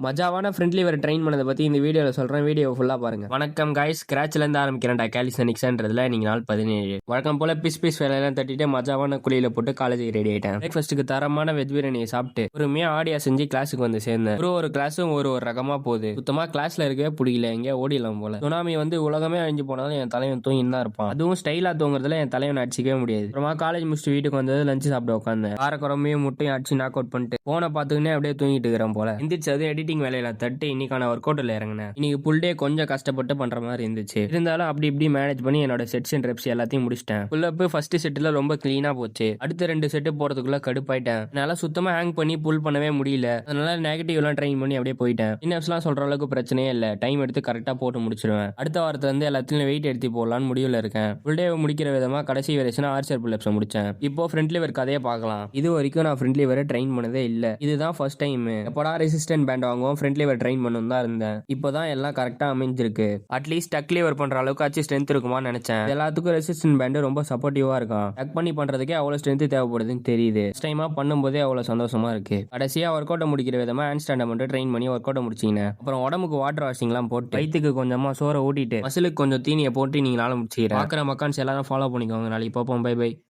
மஜாவான friendly வேறு train பண்ணதை பற்றி இந்த வீடியோவில் சொல்கிறேன். வீடியோ ஃபுல்லாக பாருங்கள். வணக்கம் காய்ஸ், ஸ்க்ராட்ச்லேருந்து ஆரம்பிக்கிறேன்டா கேலிசனிக்ஸ்ன்றதுல நீங்கள் நாள் 17. வழக்கம் போல் பீஸ் வேலையெல்லாம் தட்டிட்டு மஜாவான குழியில் போட்டு காலேஜுக்கு ரெடி ஆகிட்டேன். பிரேக்ஃபாஸ்ட்டுக்கு தரமான வெஜ் பிரியாணியை சாப்பிட்டு பொறுமையாக ஆடியா செஞ்சு கிளாஸுக்கு வந்து சேர்ந்தேன். ஒரு கிளாஸும் ஒரு ரகமாக போகுது. சுத்தமாக கிளாஸில் இருக்கவே பிடிக்கல, எங்கேயா ஓடிடலாம் போல. சுனாமி வந்து உலகமே அழிஞ்சு போனாலும் என் தலைவன் தூங்கின்னு தான் இருப்பான். அதுவும் ஸ்டைலாக தூங்குறதுல என் தலைவன் அடிச்சிக்கவே முடியாது. அப்புறமா காலேஜ் முடிச்சுட்டு வீட்டுக்கு வந்தது லஞ்சு சாப்பிட உட்காந்தேன். காரக்குறமையும் முட்டையும் அடிச்சு நாக் அவுட் பண்ணிட்டு போனை பார்த்துக்கினே அப்படியே தூங்கிட்டு இருக்கிறேன் போல. எந்திரிச்சது எடிட்டிங் வேலையில தட்டு இன்னைக்கான ஒர்க் அவுட்ல இறங்கினேன். இன்னைக்கு ஃபுல் டே கொஞ்சம் கஷ்டப்பட்டு பண்ற மாதிரி இருந்துச்சு. இருந்தாலும் அப்படி இப்படி மேனேஜ் பண்ணி என்னோட செட்ஸ் அண்ட் ரெப்ஸ் எல்லாத்தையும் முடிச்சிட்டேன். புல் அப் ஃபர்ஸ்ட் செட்ல ரொம்ப கிளீனா போச்சு. அடுத்த 2 செட்டு போறதுக்குள்ள கடுப்பாயிட்டேன். என்னால சுத்தமா ஹேங் பண்ணி புல் பண்ணவே முடியல. அதனால நெகட்டிவ் எல்லாம் ட்ரைன் பண்ணி அப்படியே போயிட்டேன். இன்னப்ஸ்லாம் சொல்ற அளவுக்கு பிரச்சனையே இல்ல. டைம் எடுத்து கரெக்டா போட்டு முடிச்சிருவேன். அடுத்த வாரத்துல இருந்து எல்லாத்தையும் வெயிட் எடுத்து போடலான்னு முடிவுல இருக்கேன். ஃபுல் டே முடிக்கிற விதமா கடைசி வெர்ஷன் ஆர்ச்சர் புல் அப்ஸ் முடிச்சேன். இப்போ ஃப்ரெண்ட்லி வேர் கதையை பார்க்கலாம். இது வரைக்கும் நான் ஃப்ரெண்ட்லி வேரை ட்ரெயின் பண்ணதே இல்ல. இதுதான் ஃபர்ஸ்ட் டைம். எப்படா ரெசிஸ்டன்ட் பேண்ட் வாங்குவோம் ஃப்ரெண்ட்லி வேர் ட்ரெயின் பண்ணணும் தான் இருந்தேன். இப்போதான் எல்லாம் கரெக்டா அமைஞ்சிருக்கு. அட்லீஸ்ட் டக் லிவர் பண்ற அளவுக்கு ஆச்சு ஸ்ட்ரென்த் இருக்குமான்னு நினைச்சேன். எல்லாத்துக்கும் ரெசிஸ்டன்ட் பேண்ட் ரொம்ப சப்போர்ட்டிவா இருக்கும். டக் பண்ணி பண்றதுக்கே அவ்வளவு ஸ்ட்ரென்த் தேவைப்படுதுன்னு தெரியுது. ஃபர்ஸ்ட் டைமா பண்ணும்போதே அவ்வளவு சந்தோஷமா இருக்கு. கடைசியா ஒர்க் அவுட் முடிக்கிற விதமா ஹேண்ட் ஸ்டாண்ட் மட்டும் ட்ரெயின் பண்ணி ஒர்க் அவுட் முடிச்சிங்க. அப்புறம் உடம்புக்கு வாட்டர் வாஷிங்லாம் போட்டு வயிற்றுக்கு கொஞ்சமா சோறை ஊட்டிட்டு மசிலுக்கு கொஞ்சம் தீனியை போட்டு நீங்களால முடிச்சுக்கிறேன். பார்க்குற மக்கான்ஸ் எல்லாரும் ஃபாலோ பண்ணிக்கோங்க. நாளைக்கு பார்ப்போம். Bye by.